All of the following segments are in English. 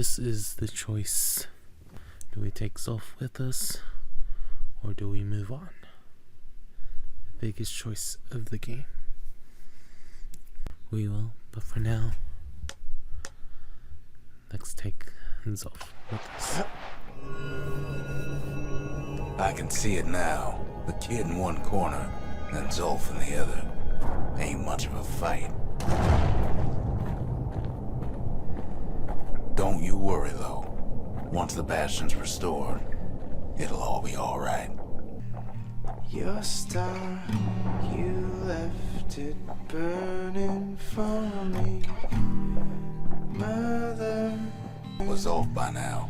this is the choice. Do we take Zolf with us, or do we move on? The biggest choice of the game. We will, but for now, let's take Zolf with us. I can see it now. The kid in one corner, and Zolf in the other. Ain't much of a fight. Don't you worry, though. Once the Bastion's restored, it'll all be alright. Your star, you left it burning for me. Mother, Was Zolf by now.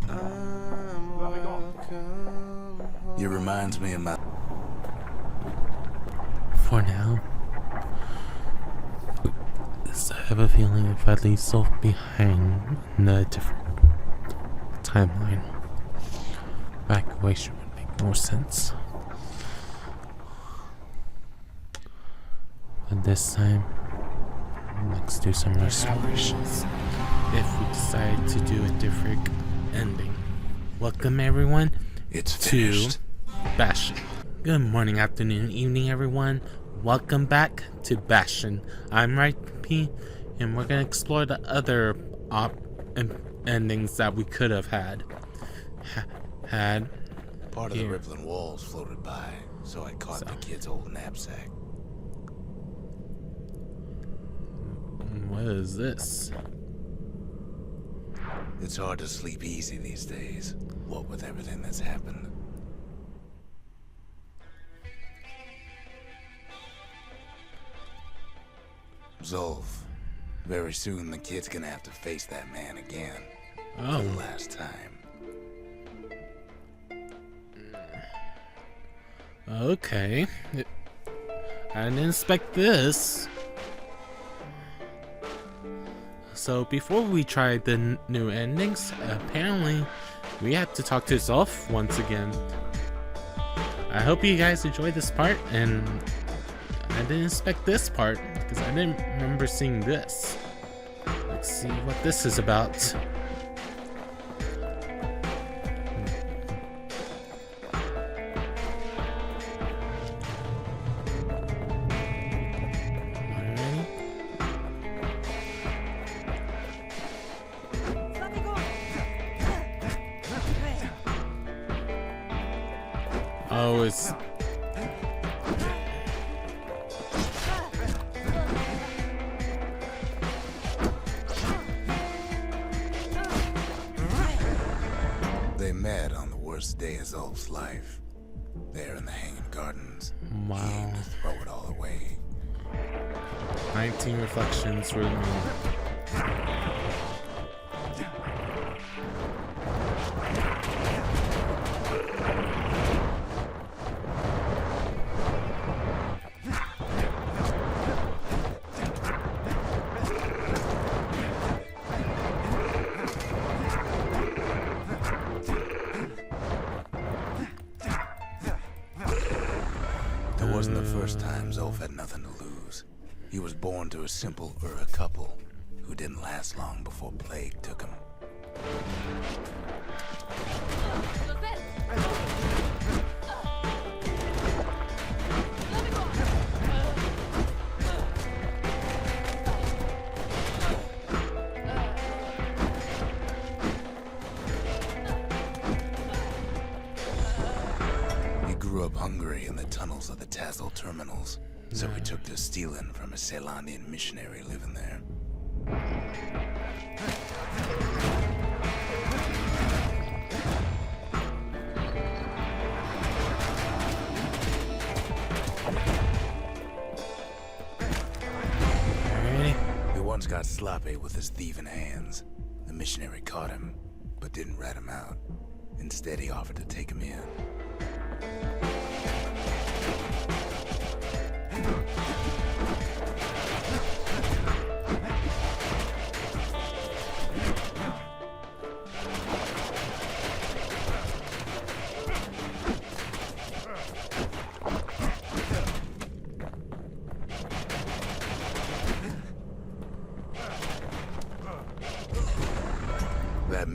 I'm welcome home. He reminds me of my... For now, I have a feeling if I leave Zolf behind in a different timeline, evacuation would make more sense. But this time, let's do some restorations. If we decide to do a different ending. Welcome everyone It's to finished. Bastion. Good morning, afternoon, evening everyone. Welcome back to Bastion. I'm Rhypi, and we're gonna explore the other endings that we could have had. Part of the here. rippling walls floated by, so I caught the kid's old knapsack. What is this? It's hard to sleep easy these days, what with everything that's happened. Zolf, very soon the kid's gonna have to face that man again. For the Oh, last time. okay. I didn't expect this. So before we try the new endings, apparently we have to talk to Zolf once again. I hope you guys enjoyed this part, and I didn't expect this part because I didn't remember seeing this. Let's see what this is about. Alrighty. Oh, it's... They met on the worst day of Zolf's life. There in the Hanging Gardens. Wow. He aimed to throw it all away. 19 reflections remain. It wasn't the first time Zolf had nothing to lose. He was born to a simple Ura couple who didn't last long before plague took him. He grew up hungry in the tunnels of the Tassel terminals, so he took to stealing from a Ceylonian missionary living there. Alrighty. He once got sloppy with his thieving hands. The missionary caught him, but didn't rat him out. Instead, he offered to take him in.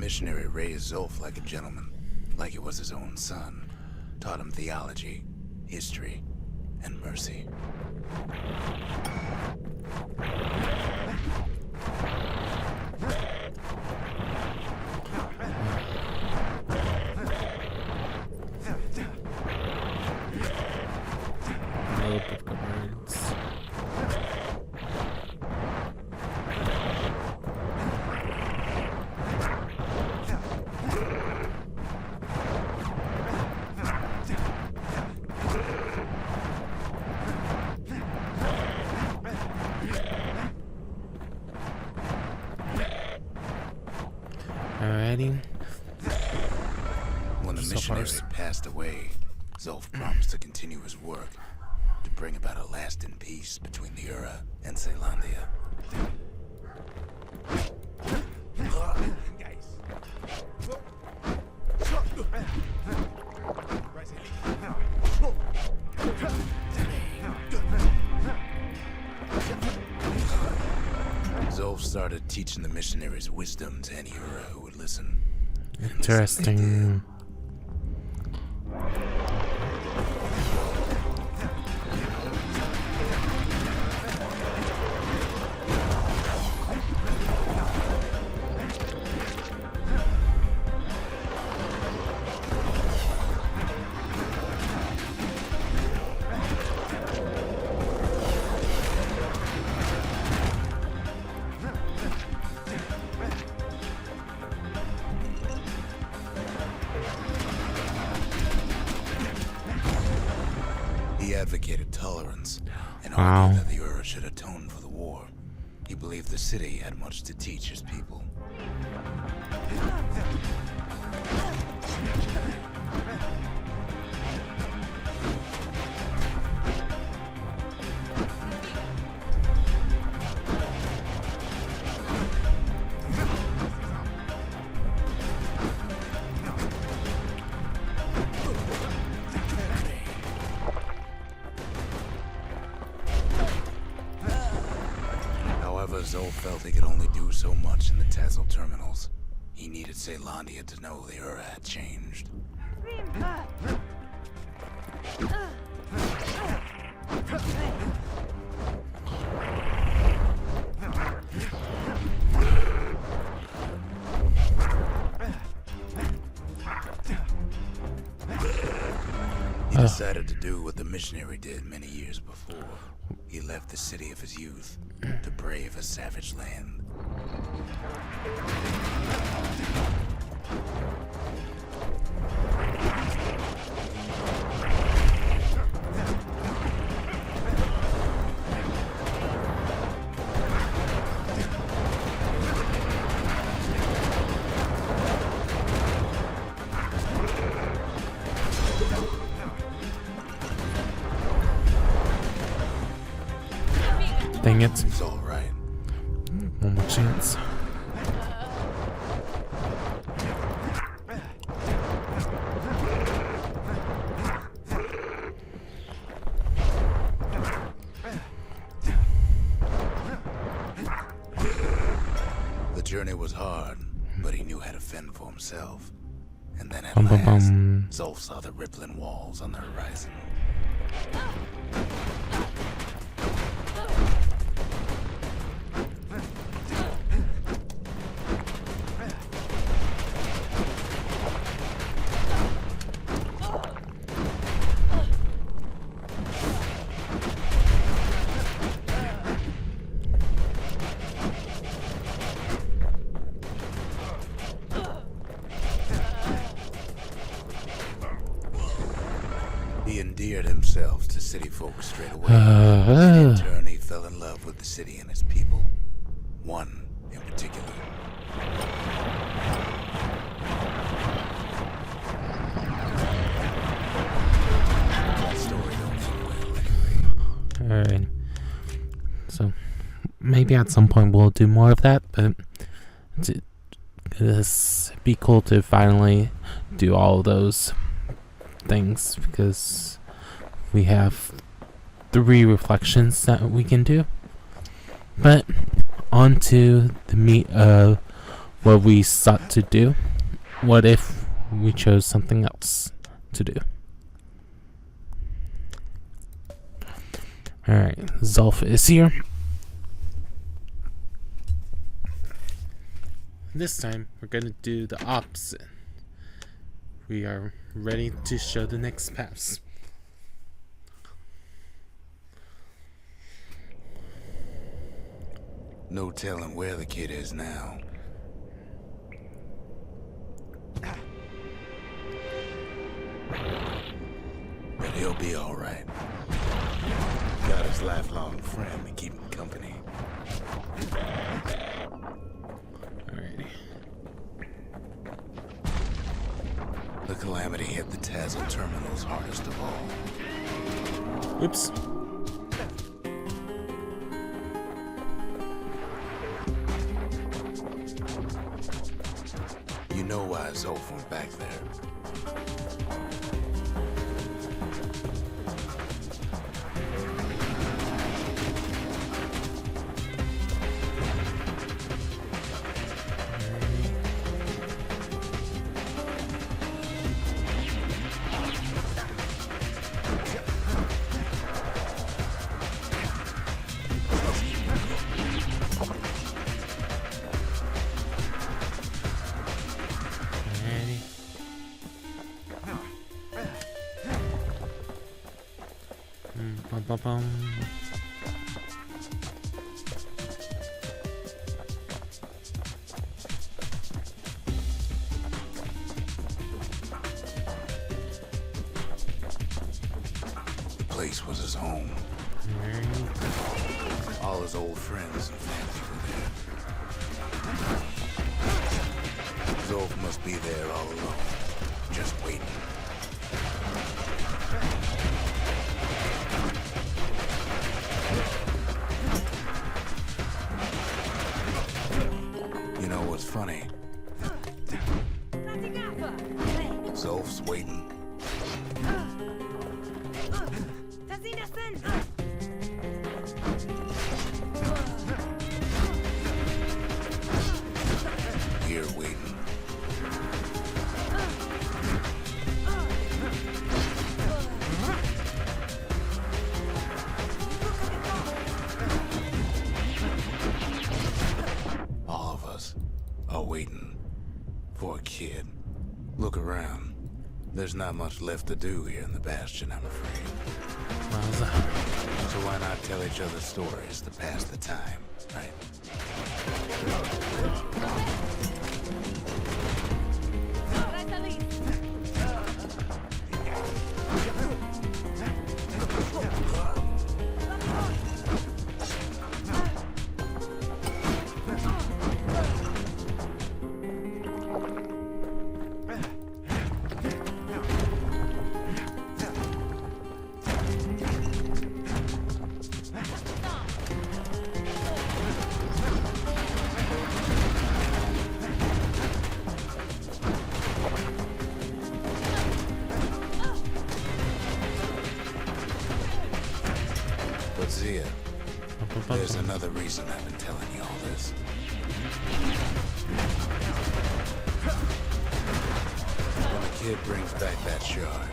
missionary raised Zulf like a gentleman, like he was his own son. Taught him theology, history, and mercy. Another book of words. Alrighty. When the So missionary far. passed away, Zulf promised to continue his work to bring about a lasting peace between the Ura and Ceylondia. Zulf started teaching the missionaries wisdom to any Ura who would listen. Interesting. He advocated tolerance and Wow. argued that the Ura should atone for the war. He believed the city had much to teach his people. However, Zol felt he could only do so much in the Tassel terminals. He needed Ceylondia to know the Ura had changed. He decided to do what the missionary did many years before. He left the city of his youth to brave a savage land. Dang it. It's all right. One more chance. The journey was hard, but he knew how to fend for himself. And then at Bum, bum, last, bum. Zolf saw the rippling walls on the horizon. He endeared himself to city folk straight away. In turn, he fell in love with the city and its people. One in particular. That story don't end well anyway. Alright. So, maybe at some point we'll do more of that, but it'd be cool to finally do all of those things because we have 3 reflections that we can do. But on to the meat of what we sought to do? What if we chose something else to do? Alright, Zolf is here. This time, we're gonna do the opposite. We are ready to show the next pass. No telling where the kid is now. But he'll be all right. Got his lifelong friend to keep him company. Alrighty. The calamity hit the Tazzle terminals hardest of all. Oops. You know why Zolf went back there. Bum, bum, bum. The place was his home. Alright. All his old friends and family were there. Zolf must be there all alone, just waiting. You know what's funny? Zolf's waiting. Here waiting. All of us are waiting for a kid. Look around. There's not much left to do here in the Bastion, I'm afraid. Wowza. So why not tell each other stories to pass the time, right? But Zia, there's another reason I've been telling you all this. When the kid brings back that shard,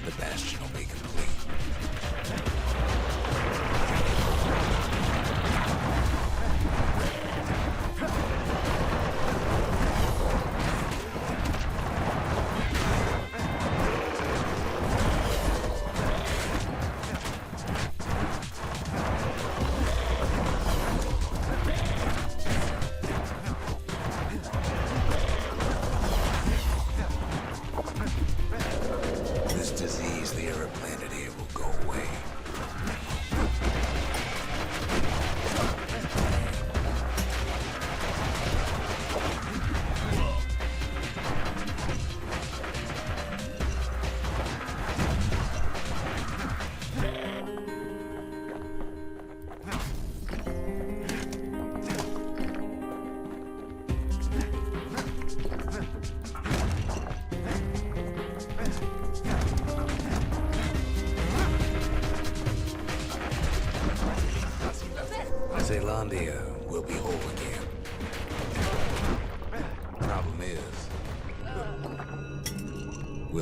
the Bastion will be complete. This disease the ever planted here will go away. Zealandia will be whole again.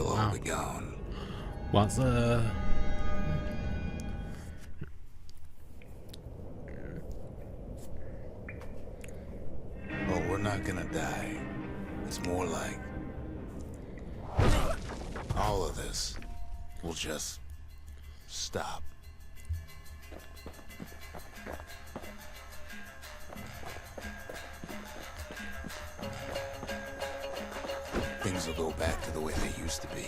they'll all be gone. What's Oh, we're not gonna die. It's more like all of this will just stop. Things will go back to the way they used to be.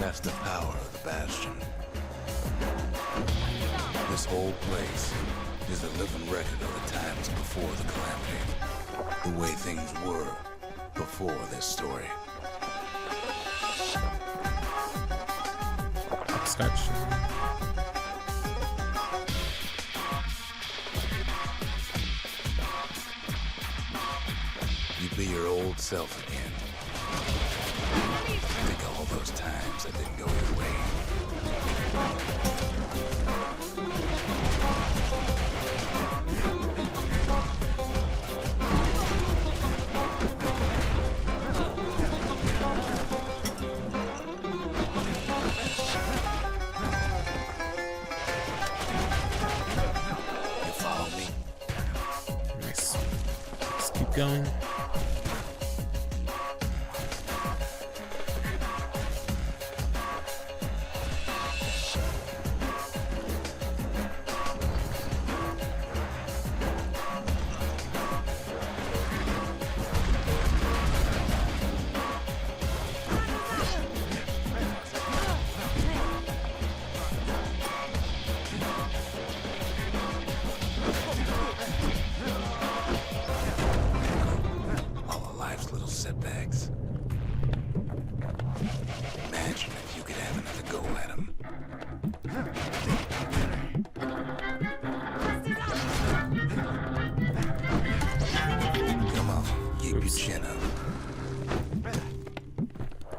That's the power of the Bastion. This whole place is a living record of the times before the calamity. The way things were before this story. Scotch? You be your old self again. Think of all those times that didn't go your way. You follow me? Nice. Let's keep going. All of life's little setbacks. Imagine if you could have another go at them. Come on, keep your chin up.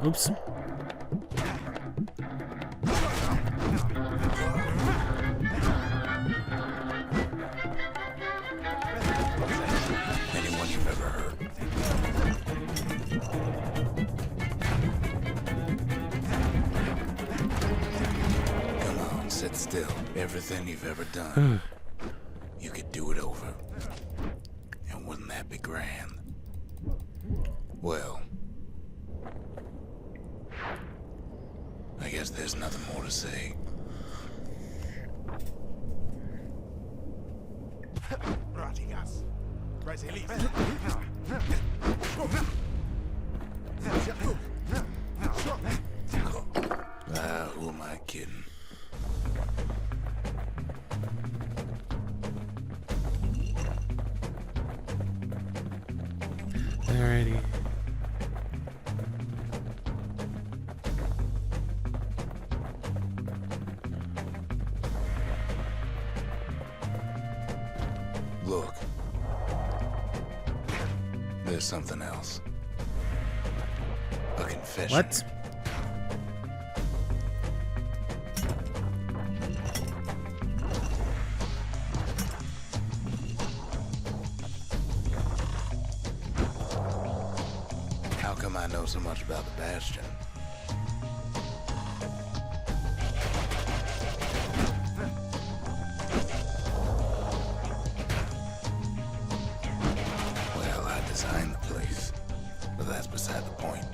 Oops. Anyone you've ever heard. Come on, sit still. Everything you've ever done, you could do it over. And wouldn't that be grand? Well, I guess there's nothing more to say. Who am I kidding? Alrighty. Look. There's something else. A confession. What? How come I know so much about the Bastion? Well, I designed the place, but that's beside the point.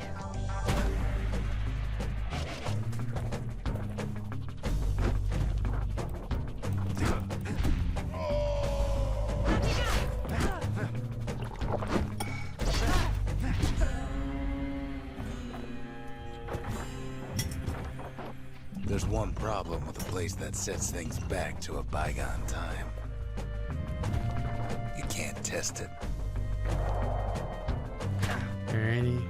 There's one problem with a place that sets things back to a bygone time. You can't test it. Alrighty.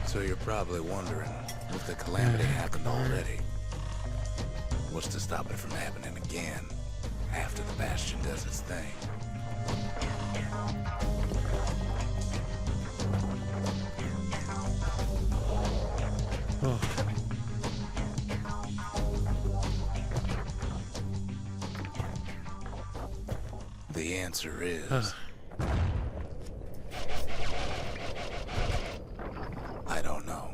So you're probably wondering if the calamity happened already. What's to stop it from happening again after the Bastion does its thing? Oh. The answer is... I don't know.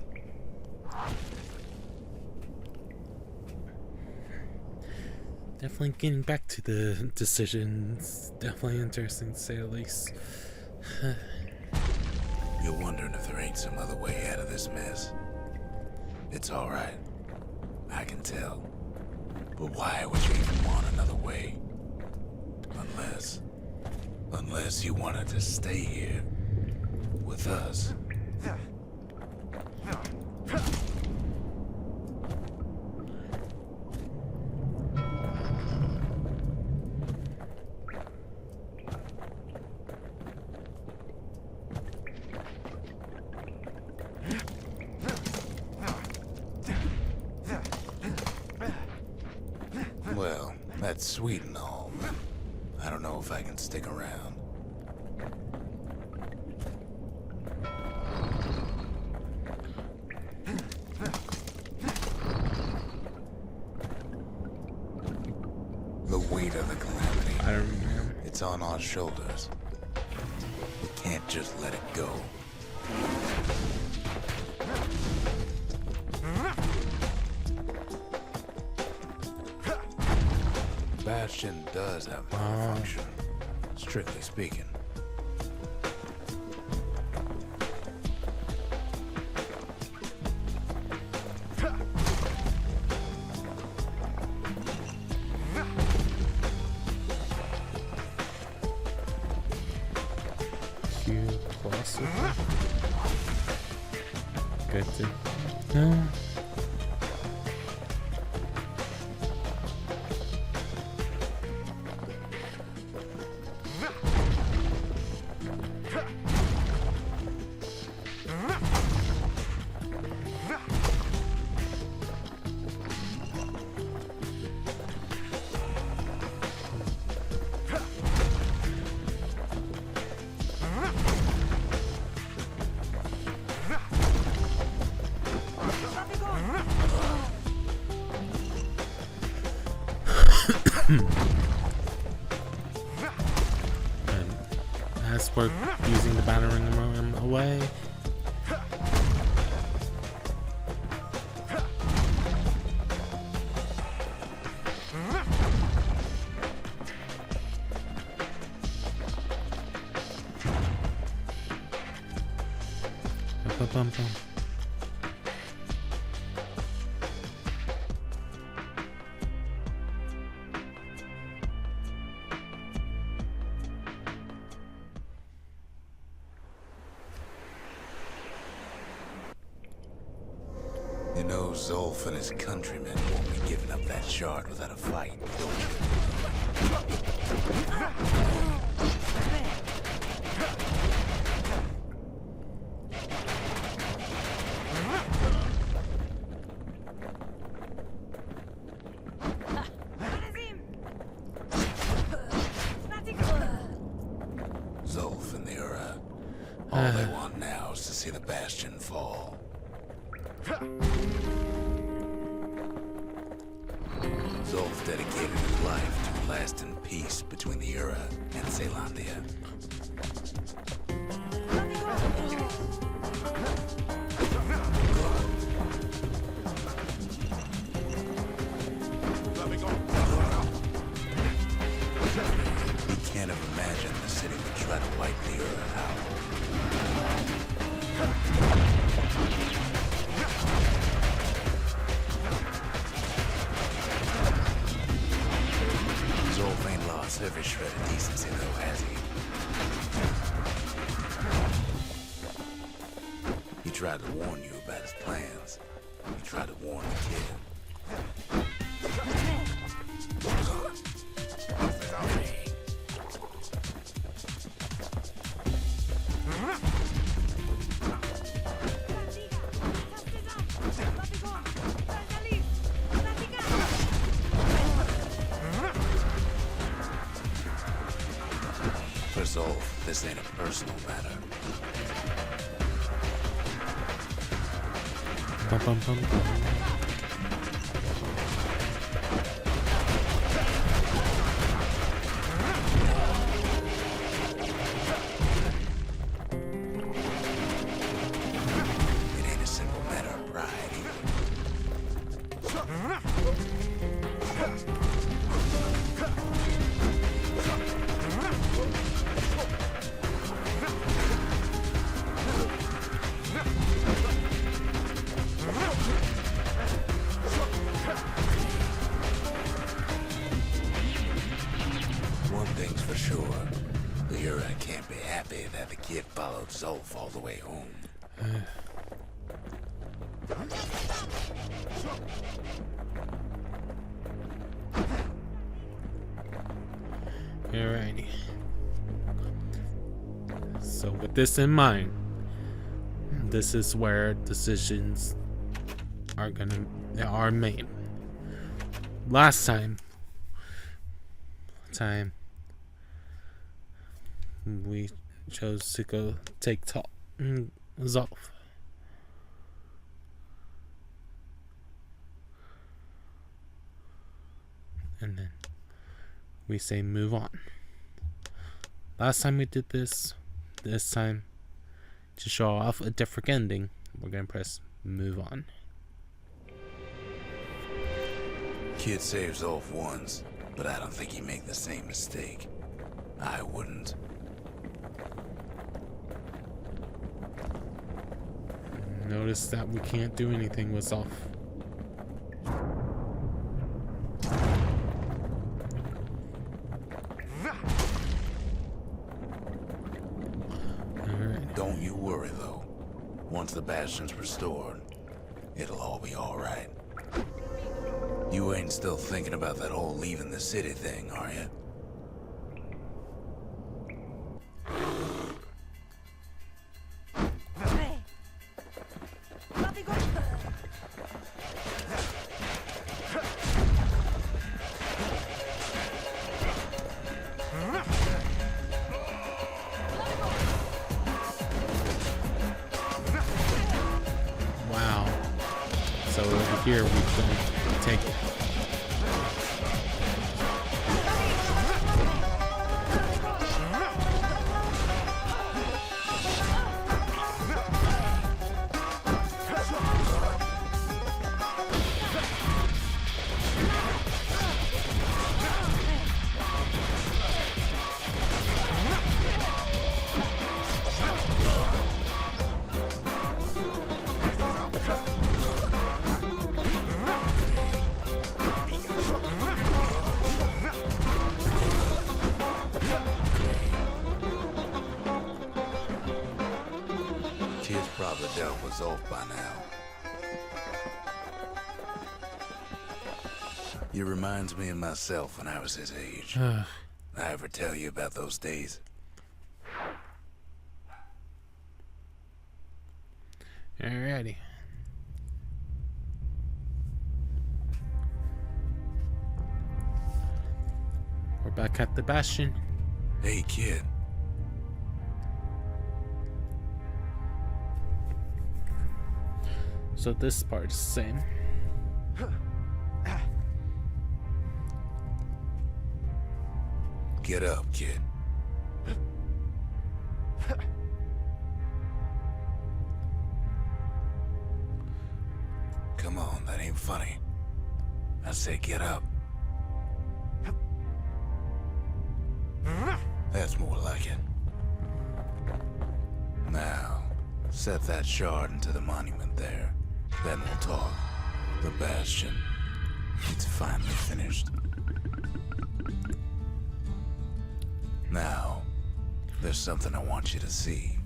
Definitely getting back to the decisions. Definitely interesting to say the least. You're wondering if there ain't some other way out of this mess. It's alright. I can tell. But why would you even want another way? Unless you wanted to stay here with us. Well, that's sweet and all, but I don't know if I can stick around. The weight of the calamity. I don't remember. It's on our shoulders. We can't just let it go. Bastion does have a function, strictly speaking. Q plus. Good to know. And as for using the battering ram away, bum, bum, bum. You know Zolf and his countrymen won't be giving up that shard without a fight, don't Zolf and the Ura, all they want now is to see the Bastion fall. Zolf dedicated his life to lasting peace between the Ura and Zealandia. He can't have imagined the city would try to wipe the Ura out. Zolf ain't lost every shred of decency though, has he? He tried to warn you about his plans. He tried to warn the kid. For Zolf, this ain't a personal matter. Bum, bum, bum, bum. thing's for sure. Lyra can't be happy that the kid followed Zolf all the way home. Alrighty. So with this in mind, this is where decisions are made. Last time we chose to go take Zolf. And then we say move on. Last time we did this time, to show off a different ending, we're gonna press move on. Kid saves Zolf once, but I don't think he'd make the same mistake. I wouldn't. Notice that we can't do anything with Zolf. Don't you worry, though. Once the Bastion's restored, it'll all be alright. You ain't still thinking about that whole leaving the city thing, are you? So over here we can take it. Kid's probably dealt with Zolf by now. He reminds me of myself when I was his age. I ever tell you about those days? Alrighty. We're back at the Bastion. Hey, kid. So this part is the same. Get up, kid. Come on, that ain't funny. I say get up. That's more like it. Now, set that shard into the monument there. Then we'll talk. The Bastion. It's finally finished. Now, there's something I want you to see.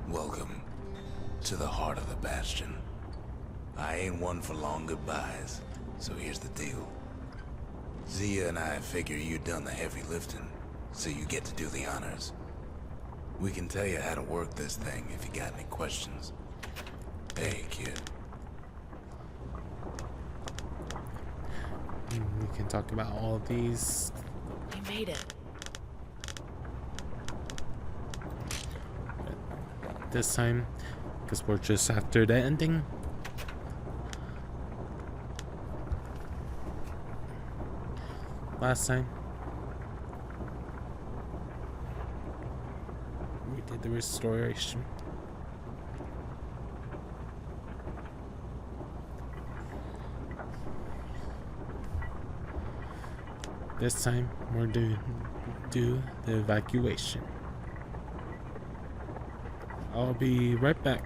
Welcome to the heart of the Bastion. I ain't one for long goodbyes, so here's the deal. Zia and I figure you done the heavy lifting, so you get to do the honors. We can tell you how to work this thing if you got any questions. Hey, kid. We can talk about all of these. We made it. This time, because we're just after the ending. Last time we did the restoration. This time we're do the evacuation. I'll be right back.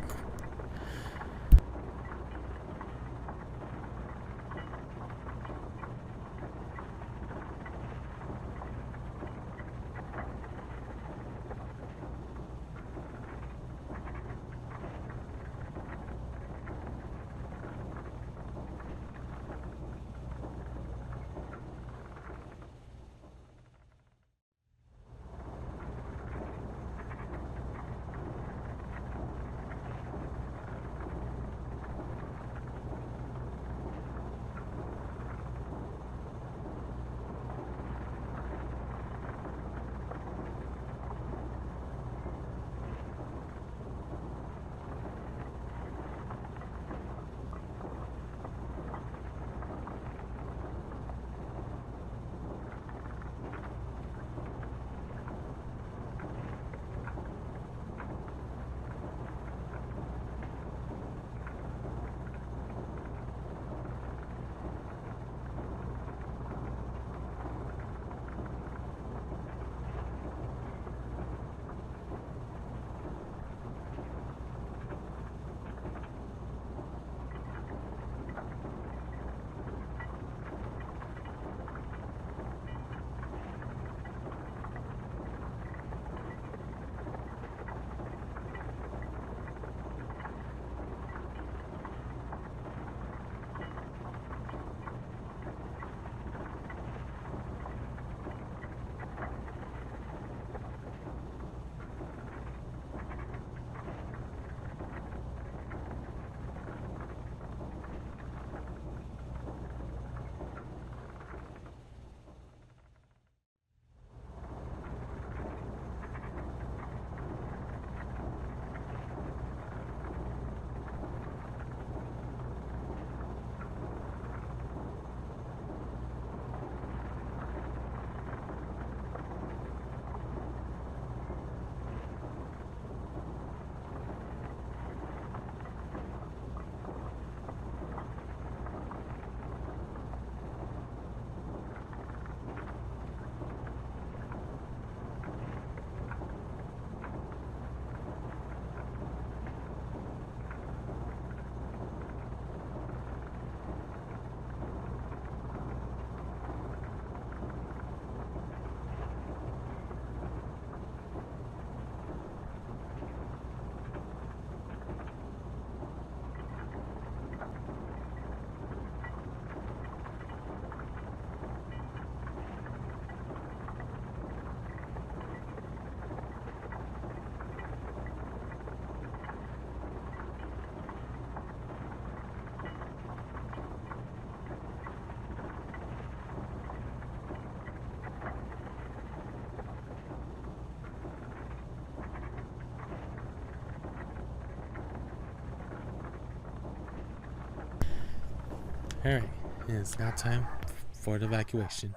Alright, it's now time for the evacuation.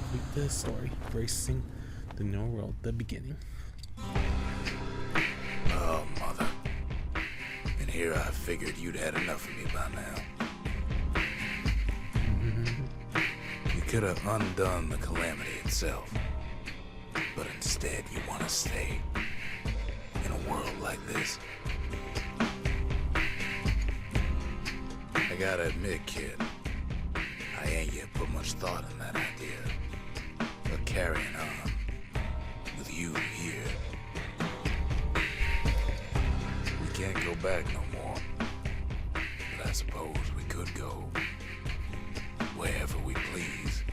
Complete the story, embracing the new world, the beginning. Oh, mother. And here I figured you'd had enough of me by now. You could have undone the calamity itself. But instead, you want to stay in a world like this. I gotta admit, kid, I ain't yet put much thought in that idea. But carrying on with you here, we can't go back no more. But I suppose we could go wherever we please.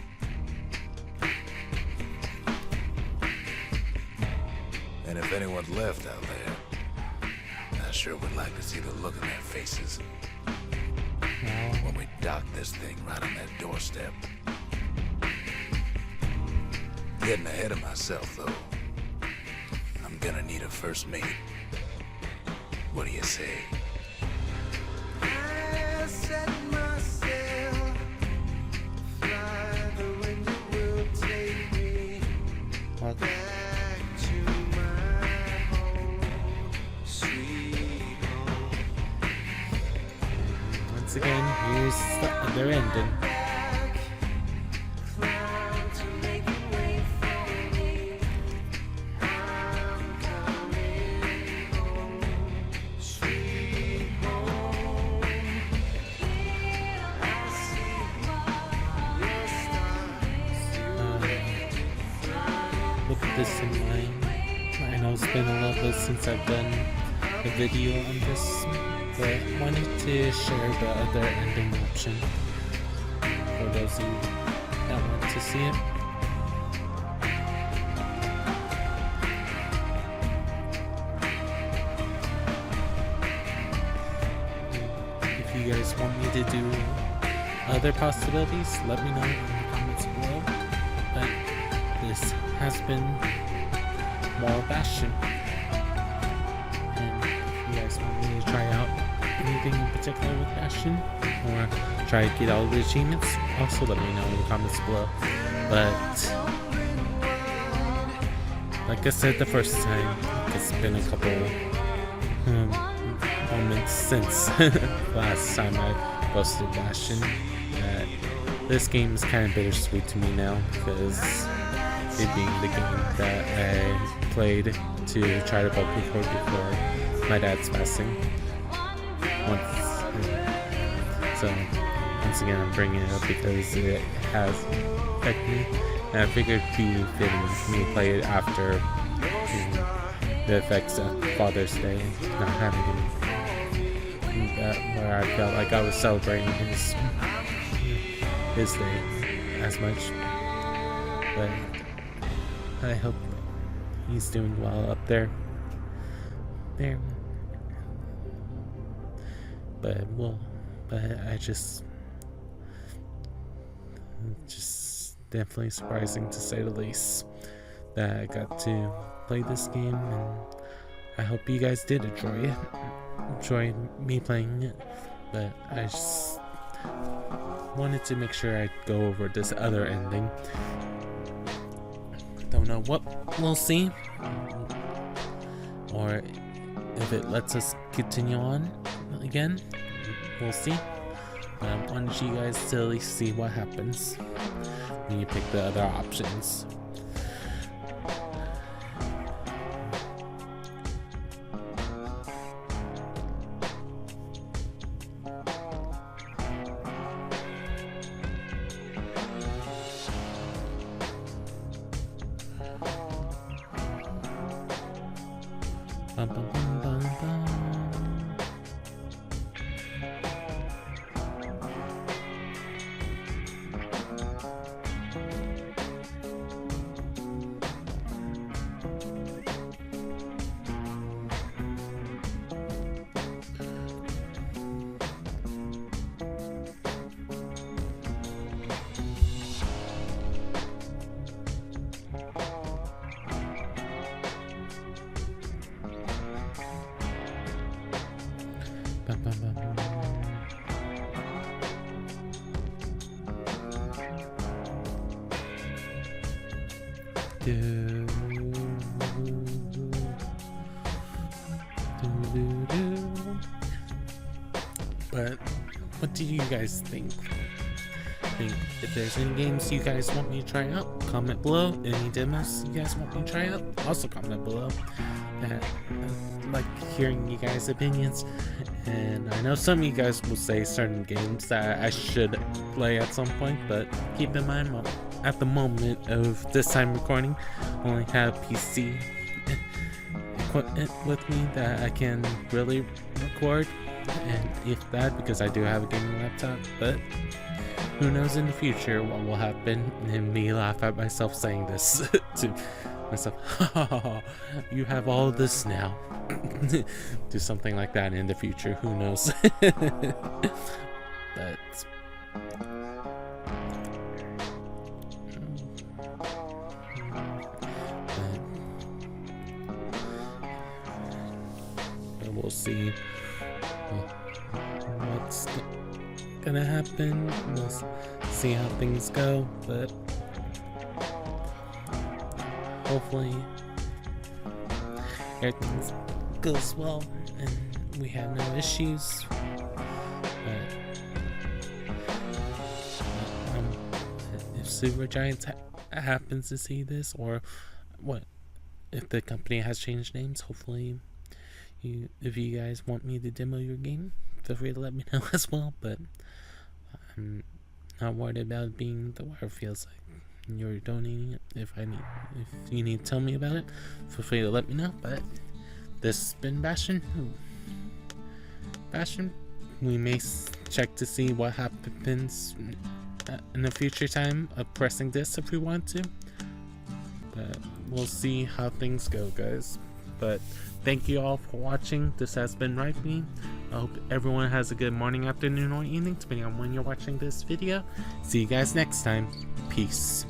And if anyone's left out there, I sure would like to see the look in their faces when we dock this thing right on that doorstep. Getting ahead of myself, though. I'm gonna need a first mate. What do you say? I set myself, fly the wind it will take me back to my home, sweet home. Once again, here's the other ending. Cloud to make a way for me. I'm coming home, sweet home. I see your stars. Look at this in mind. I know it's been a little bit since I've done a video on this, but I wanted to share the other ending option for those of you that want to see it. If you guys want me to do other possibilities, let me know in the comments below. But this has been more Bastion. And if you guys want me to try out anything in particular with Bastion, or try to get all the achievements, also let me know in the comments below. But like I said the first time, it's been a couple moments since last time I posted Bastion. This game is kind of bittersweet to me now, because it being the game that I played to try to public record before my dad's passing. So once again, I'm bringing it up because it has affected me, and I figured it'd be fitting for me to play it after the effects of Father's Day, not having him, where I felt like I was celebrating his day as much. But I hope he's doing well up there. But I just definitely surprising to say the least that I got to play this game, and I hope you guys did enjoy me playing it. But I just wanted to make sure I go over this other ending. Don't know what we'll see, or if it lets us continue on again. We'll see. But I wanted you guys to at least see what happens when you pick the other options. Bum, bum, bum, bum, bum. Bum, bum, bum, bum. Do, do. But what do you guys think? If there's any games you guys want me to try out, comment below. Any demos you guys want me to try out, also comment below. I like hearing you guys' opinions. And I know some of you guys will say certain games that I should play at some point, but keep in mind, at the moment of this time recording, I only have PC equipment with me that I can really record, and if that, because I do have a gaming laptop, but who knows in the future what will happen, and me laugh at myself saying this to myself. You have all this now. Do something like that in the future, who knows. But we'll see what's gonna happen. We'll see how things go, but hopefully everything goes well and we have no issues. But if Supergiants happens to see this, or what if the company has changed names, hopefully if you guys want me to demo your game, feel free to let me know as well. But I'm not worried about it being the way it feels like. You're donating it. If you need to tell me about it, feel free to let me know. But this has been Bastion. We may check to see what happens in the future time of pressing this if we want to. But we'll see how things go, guys. But thank you all for watching. This has been Rhypi. I hope everyone has a good morning, afternoon, or evening, depending on when you're watching this video. See you guys next time. Peace.